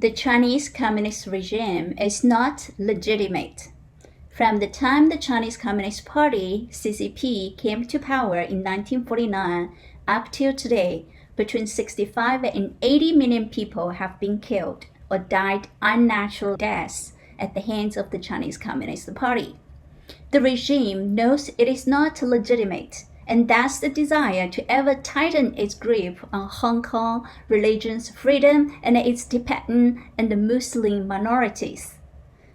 The Chinese Communist regime is not legitimate. From the time the Chinese Communist Party, CCP, came to power in 1949 up till today, between 65 and 80 million people have been killed or died unnatural deaths at the hands of the Chinese Communist Party. The regime knows it is not legitimate, and that's the desire to ever tighten its grip on Hong Kong, religious freedom, and its Tibetan and the Muslim minorities.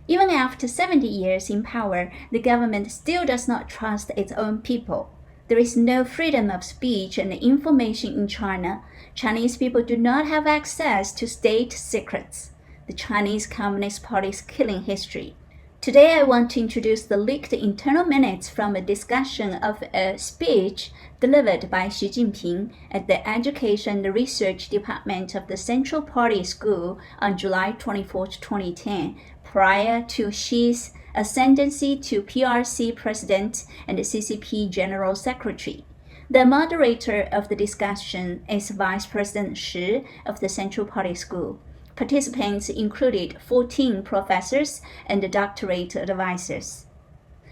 Even after 70 years in power, the government still does not trust its own people. There is no freedom of speech and information in China. Chinese people do not have access to state secrets. The Chinese Communist Party's killing history. Today I want to introduce the leaked internal minutes from a discussion of a speech delivered by Xi Jinping at the Education and Research Department of the Central Party School on July 24, 2010, prior to Xi's ascendancy to PRC President and CCP General Secretary. The moderator of the discussion is Vice President Xi of the Central Party School. Participants included 14 professors and doctorate advisors.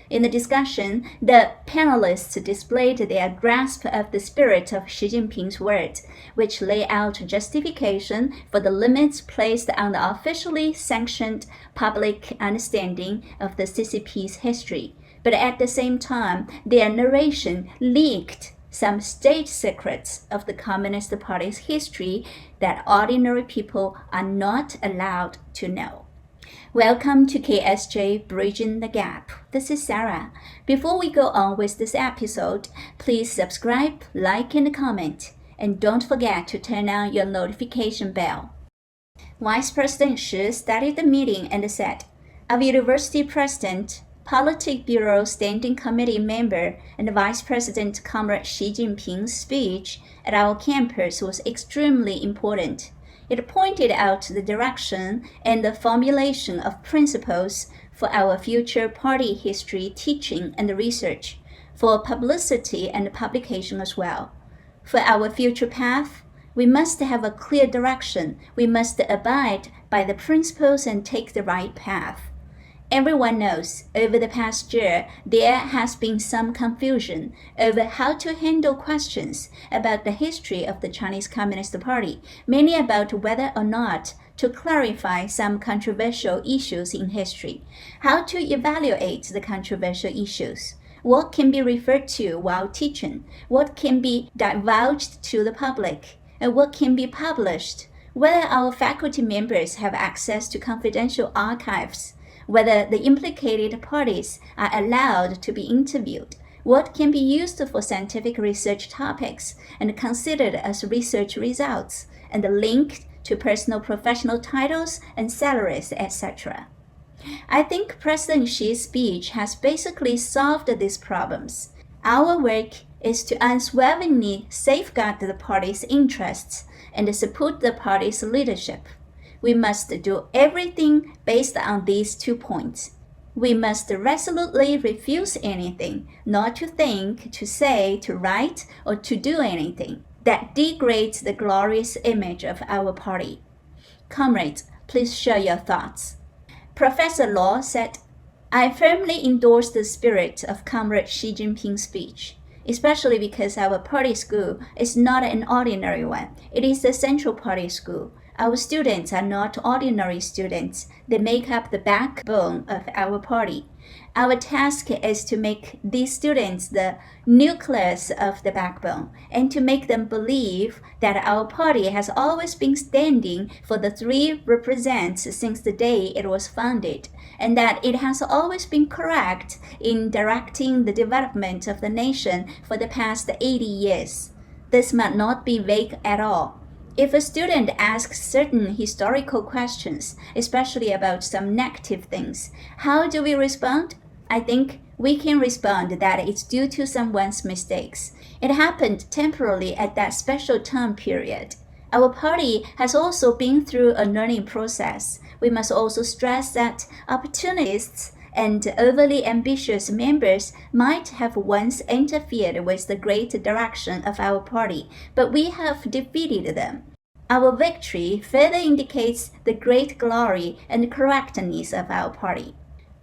In the discussion, the panelists displayed their grasp of the spirit of Xi Jinping's words, which lay out justification for the limits placed on the officially sanctioned public understanding of the CCP's history. But at the same time, their narration leaked some state secrets of the Communist Party's history that ordinary people are not allowed to know. Welcome to KSJ-Bridging the Gap. This is Sarah. Before we go on with this episode, please subscribe, like, and comment. And don't forget to turn on your notification bell. Vice President Xi started the meeting and said, "Our university president, Politburo Standing Committee member, and Vice President Comrade Xi Jinping's speech at our campus was extremely important. It pointed out the direction and the formulation of principles for our future party history teaching and research, for publicity and publication as well. For our future path, we must have a clear direction. We must abide by the principles and take the right path. Everyone knows over the past year there has been some confusion over how to handle questions about the history of the Chinese Communist Party, mainly about whether or not to clarify some controversial issues in history, how to evaluate the controversial issues, what can be referred to while teaching, what can be divulged to the public, and what can be published, whether our faculty members have access to confidential archives, whether the implicated parties are allowed to be interviewed, what can be used for scientific research topics and considered as research results, and linked to personal professional titles and salaries, etc. I think President Xi's speech has basically solved these problems. Our work is to unswervingly safeguard the party's interests and support the party's leadership. We must do everything based on these 2 points. We must resolutely refuse anything, not to think, to say, to write, or to do anything that degrades the glorious image of our party. Comrades, please share your thoughts." Professor Law said, "I firmly endorse the spirit of Comrade Xi Jinping's speech, especially because our party school is not an ordinary one. It is a Central Party school. Our students are not ordinary students. They make up the backbone of our party. Our task is to make these students the nucleus of the backbone and to make them believe that our party has always been standing for the 3 represents since the day it was founded, and that it has always been correct in directing the development of the nation for the past 80 years. This might not be vague at all. If a student asks certain historical questions, especially about some negative things, how do we respond? I think we can respond that it's due to someone's mistakes. It happened temporarily at that special time period. Our party has also been through a learning process. We must also stress that opportunists and overly ambitious members might have once interfered with the great direction of our party, but we have defeated them. Our victory further indicates the great glory and correctness of our party.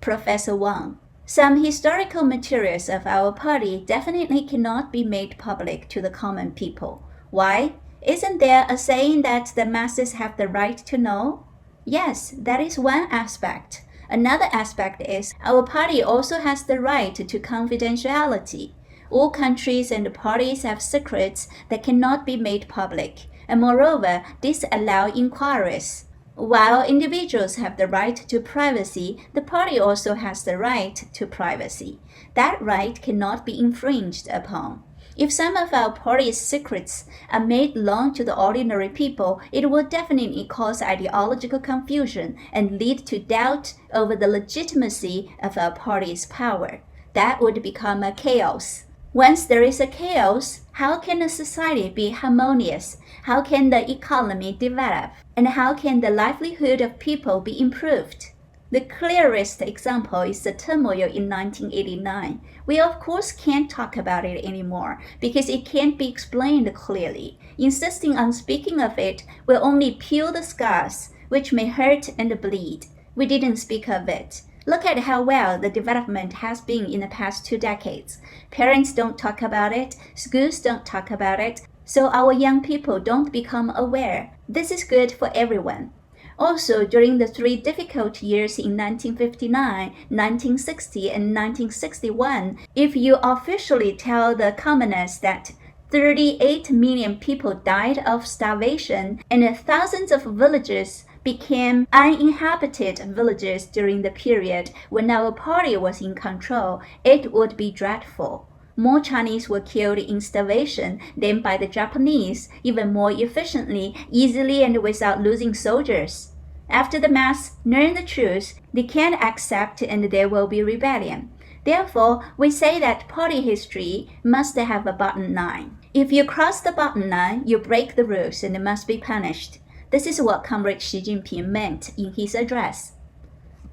Professor Wang. Some historical materials of our party definitely cannot be made public to the common people. Why? Isn't there a saying that the masses have the right to know? Yes, that is one aspect. Another aspect is our party also has the right to confidentiality. All countries and parties have secrets that cannot be made public, and moreover, this allows inquiries. While individuals have the right to privacy, the party also has the right to privacy. That right cannot be infringed upon. If some of our party's secrets are made known to the ordinary people, it will definitely cause ideological confusion and lead to doubt over the legitimacy of our party's power. That would become a chaos. Once there is a chaos, how can a society be harmonious? How can the economy develop? And how can the livelihood of people be improved? The clearest example is the turmoil in 1989. We of course can't talk about it anymore because it can't be explained clearly. Insisting on speaking of it will only peel the scars, which may hurt and bleed. We didn't speak of it. Look at how well the development has been in the past 2 decades. Parents don't talk about it, schools don't talk about it, so our young people don't become aware. This is good for everyone. Also, during the 3 difficult years in 1959, 1960, and 1961, if you officially tell the commoners that 38 million people died of starvation and thousands of villages became uninhabited villages during the period when our party was in control, it would be dreadful. More Chinese were killed in starvation than by the Japanese, even more efficiently, easily, and without losing soldiers. After the mass learn the truth, they can't accept and there will be rebellion. Therefore, we say that party history must have a bottom line. If you cross the bottom line, you break the rules and must be punished. This is what Comrade Xi Jinping meant in his address.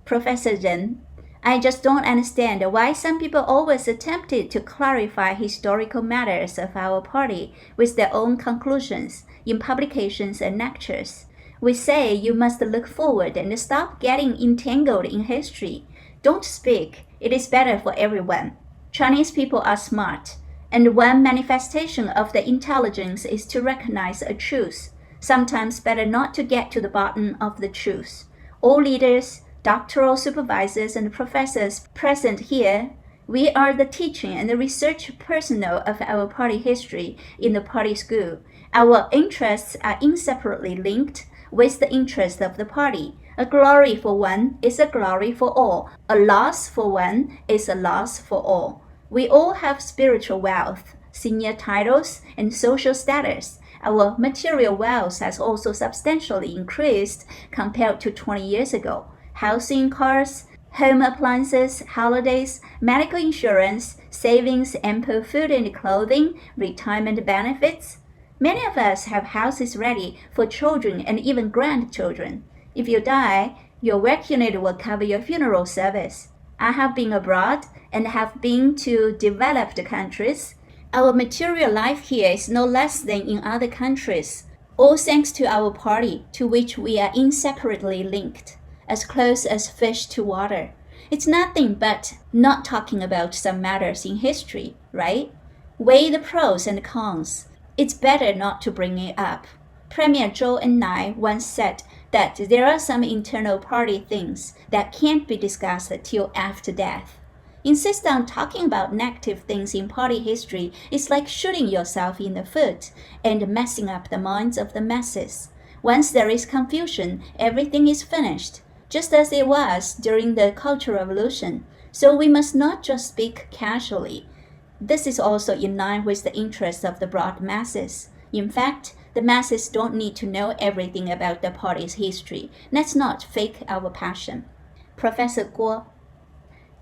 Professor Ren, I just don't understand why some people always attempted to clarify historical matters of our party with their own conclusions in publications and lectures. We say you must look forward and stop getting entangled in history. Don't speak. It is better for everyone. Chinese people are smart, and one manifestation of the intelligence is to recognize a truth. Sometimes better not to get to the bottom of the truth. All leaders, doctoral supervisors, and professors present here, we are the teaching and the research personnel of our party history in the party school. Our interests are inseparably linked with the interest of the party. A glory for one is a glory for all. A loss for one is a loss for all. We all have spiritual wealth, senior titles, and social status. Our material wealth has also substantially increased compared to 20 years ago. Housing, cars, home appliances, holidays, medical insurance, savings, ample food and clothing, retirement benefits. Many of us have houses ready for children and even grandchildren. If you die, your work unit will cover your funeral service. I have been abroad and have been to developed countries. Our material life here is no less than in other countries, all thanks to our party, to which we are inseparably linked, as close as fish to water. It's nothing but not talking about some matters in history, right? Weigh the pros and cons. It's better not to bring it up. Premier Zhou and I once said that there are some internal party things that can't be discussed till after death. Insist on talking about negative things in party history is like shooting yourself in the foot and messing up the minds of the masses. Once there is confusion, everything is finished, just as it was during the Cultural Revolution. So we must not just speak casually. This is also in line with the interests of the broad masses. In fact, the masses don't need to know everything about the party's history. Let's not fake our passion. Professor Guo.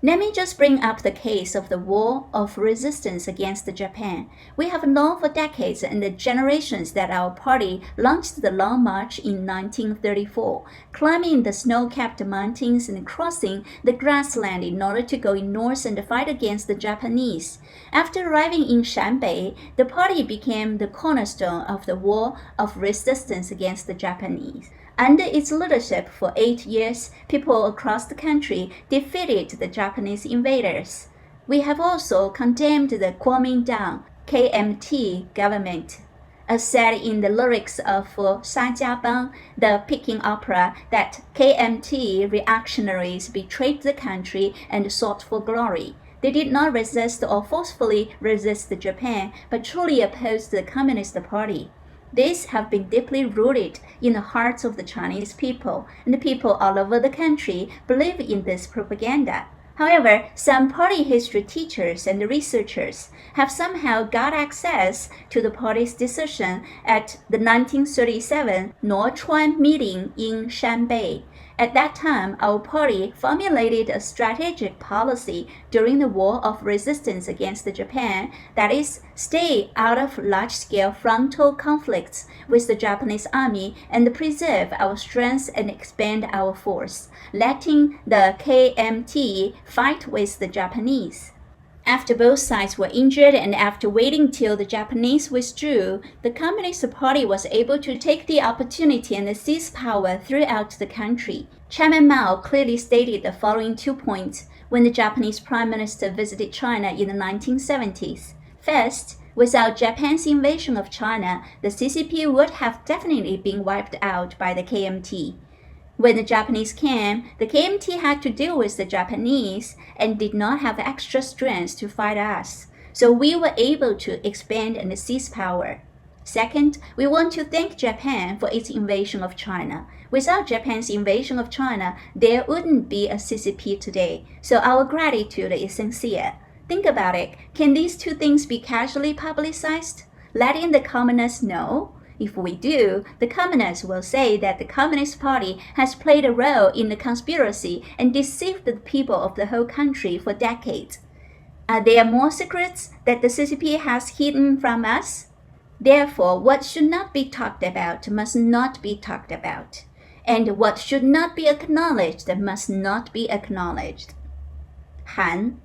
Let me just bring up the case of the war of resistance against Japan. We have known for decades and generations that our party launched the Long March in 1934, climbing the snow-capped mountains and crossing the grassland in order to go north and fight against the Japanese. After arriving in Shanbei, the party became the cornerstone of the war of resistance against the Japanese. Under its leadership for 8 years, people across the country defeated the Japanese invaders. We have also condemned the Kuomintang KMT government. As said in the lyrics of Shajia, the Peking opera, that KMT reactionaries betrayed the country and sought for glory. They did not resist or forcefully resist Japan, but truly opposed the Communist Party. These have been deeply rooted in the hearts of the Chinese people, and the people all over the country believe in this propaganda. However, some party history teachers and researchers have somehow got access to the party's decision at the 1937 Norchuan meeting in Shanbei. At that time, our party formulated a strategic policy during the war of resistance against Japan, that is, stay out of large-scale frontal conflicts with the Japanese army and preserve our strength and expand our force, letting the KMT fight with the Japanese. After both sides were injured and after waiting till the Japanese withdrew, the Communist Party was able to take the opportunity and seize power throughout the country. Chairman Mao clearly stated the following 2 points when the Japanese Prime Minister visited China in the 1970s. First, without Japan's invasion of China, the CCP would have definitely been wiped out by the KMT. When the Japanese came, the KMT had to deal with the Japanese and did not have extra strength to fight us, so we were able to expand and seize power. Second, we want to thank Japan for its invasion of China. Without Japan's invasion of China, there wouldn't be a CCP today, so our gratitude is sincere. Think about it. Can these two things be casually publicized? Letting the communists know? If we do, the communists will say that the Communist Party has played a role in the conspiracy and deceived the people of the whole country for decades. Are there more secrets that the CCP has hidden from us? Therefore, what should not be talked about must not be talked about, and what should not be acknowledged must not be acknowledged. Han.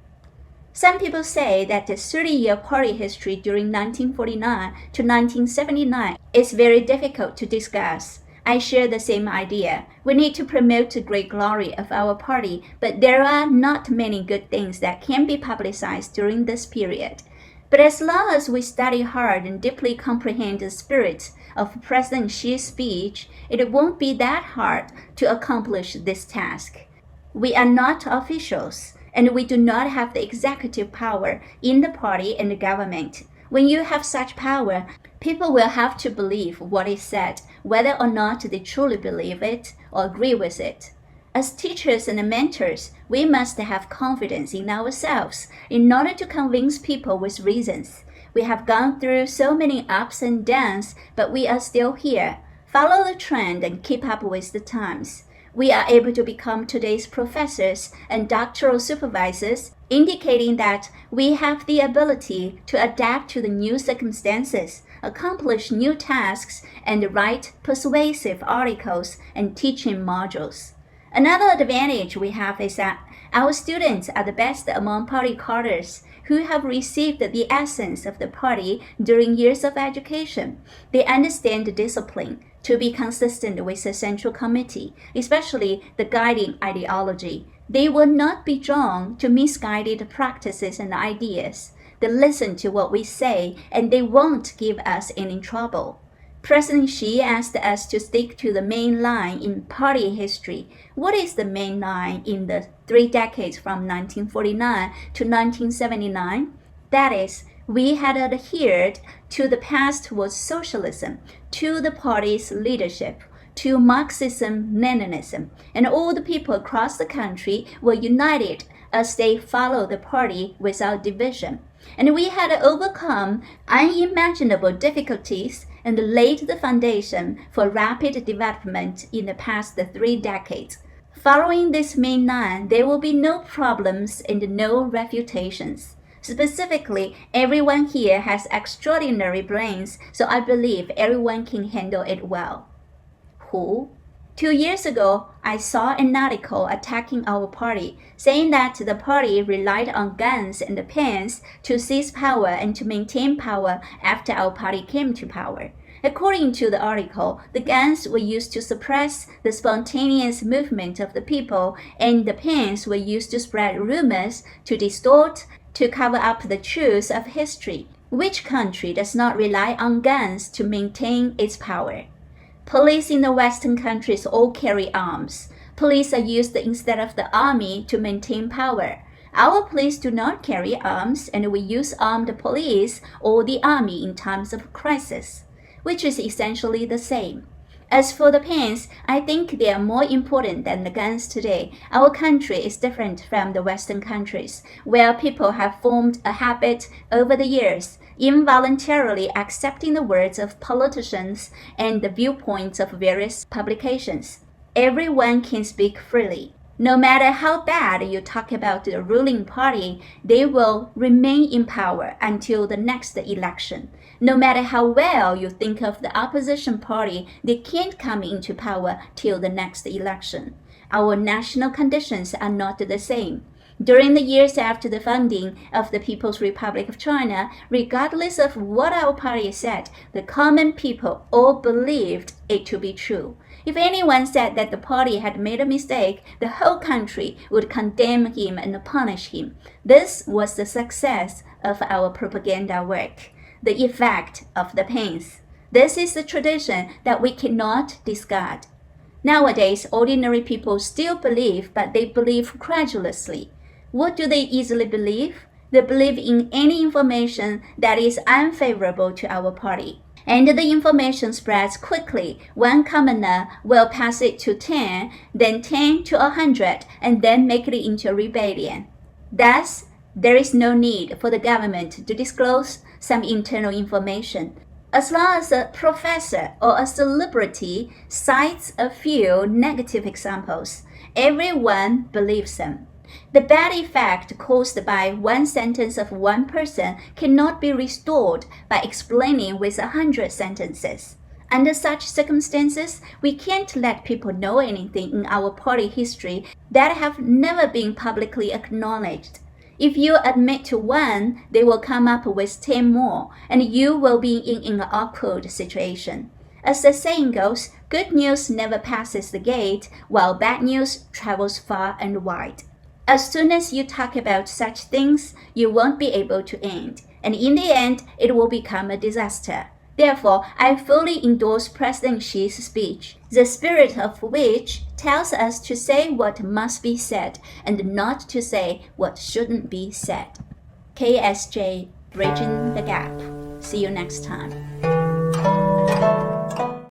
Some people say that the 30-year party history during 1949 to 1979 is very difficult to discuss. I share the same idea. We need to promote the great glory of our party, but there are not many good things that can be publicized during this period. But as long as we study hard and deeply comprehend the spirit of President Xi's speech, it won't be that hard to accomplish this task. We are not officials, and we do not have the executive power in the party and the government. When you have such power, people will have to believe what is said, whether or not they truly believe it or agree with it. As teachers and mentors, we must have confidence in ourselves in order to convince people with reasons. We have gone through so many ups and downs, but we are still here. Follow the trend and keep up with the times. We are able to become today's professors and doctoral supervisors, indicating that we have the ability to adapt to the new circumstances, accomplish new tasks, and write persuasive articles and teaching modules. Another advantage we have is that our students are the best among party cadres who have received the essence of the party during years of education. They understand the discipline to be consistent with the Central Committee, especially the guiding ideology. They will not be drawn to misguided practices and ideas. They listen to what we say, and they won't give us any trouble. President Xi asked us to stick to the main line in party history. What is the main line in the 3 decades from 1949 to 1979? That is, we had adhered to the path towards socialism, to the party's leadership, to Marxism-Leninism, and all the people across the country were united as they followed the party without division. And we had overcome unimaginable difficulties and laid the foundation for rapid development in the past 3 decades. Following this main line, there will be no problems and no refutations. Specifically, everyone here has extraordinary brains, so I believe everyone can handle it well. Who? 2 years ago, I saw an article attacking our party, saying that the party relied on guns and pens to seize power and to maintain power after our party came to power. According to the article, the guns were used to suppress the spontaneous movement of the people, and the pens were used to spread rumors, to distort, to cover up the truths of history. Which country does not rely on guns to maintain its power? Police in the Western countries all carry arms. Police are used instead of the army to maintain power. Our police do not carry arms, and we use armed police or the army in times of crisis, which is essentially the same. As for the pens, I think they are more important than the guns today. Our country is different from the Western countries, where people have formed a habit over the years, involuntarily accepting the words of politicians and the viewpoints of various publications. Everyone can speak freely. No matter how bad you talk about the ruling party, they will remain in power until the next election. No matter how well you think of the opposition party, they can't come into power till the next election. Our national conditions are not the same. During the years after the founding of the People's Republic of China, regardless of what our party said, the common people all believed it to be true. If anyone said that the party had made a mistake, the whole country would condemn him and punish him. This was the success of our propaganda work, the effect of the pens. This is the tradition that we cannot discard. Nowadays, ordinary people still believe, but they believe credulously. What do they easily believe? They believe in any information that is unfavorable to our party. And the information spreads quickly. One commoner will pass it to 10, then 10 to 100, and then make it into a rebellion. Thus, there is no need for the government to disclose some internal information. As long as a professor or a celebrity cites a few negative examples, everyone believes them. The bad effect caused by one sentence of one person cannot be restored by explaining with 100 sentences. Under such circumstances, we can't let people know anything in our party history that have never been publicly acknowledged. If you admit to one, they will come up with 10 more, and you will be in an awkward situation. As the saying goes, good news never passes the gate, while bad news travels far and wide. As soon as you talk about such things, you won't be able to end, and in the end, it will become a disaster. Therefore, I fully endorse President Xi's speech, the spirit of which tells us to say what must be said and not to say what shouldn't be said. KSJ, Bridging the Gap. See you next time.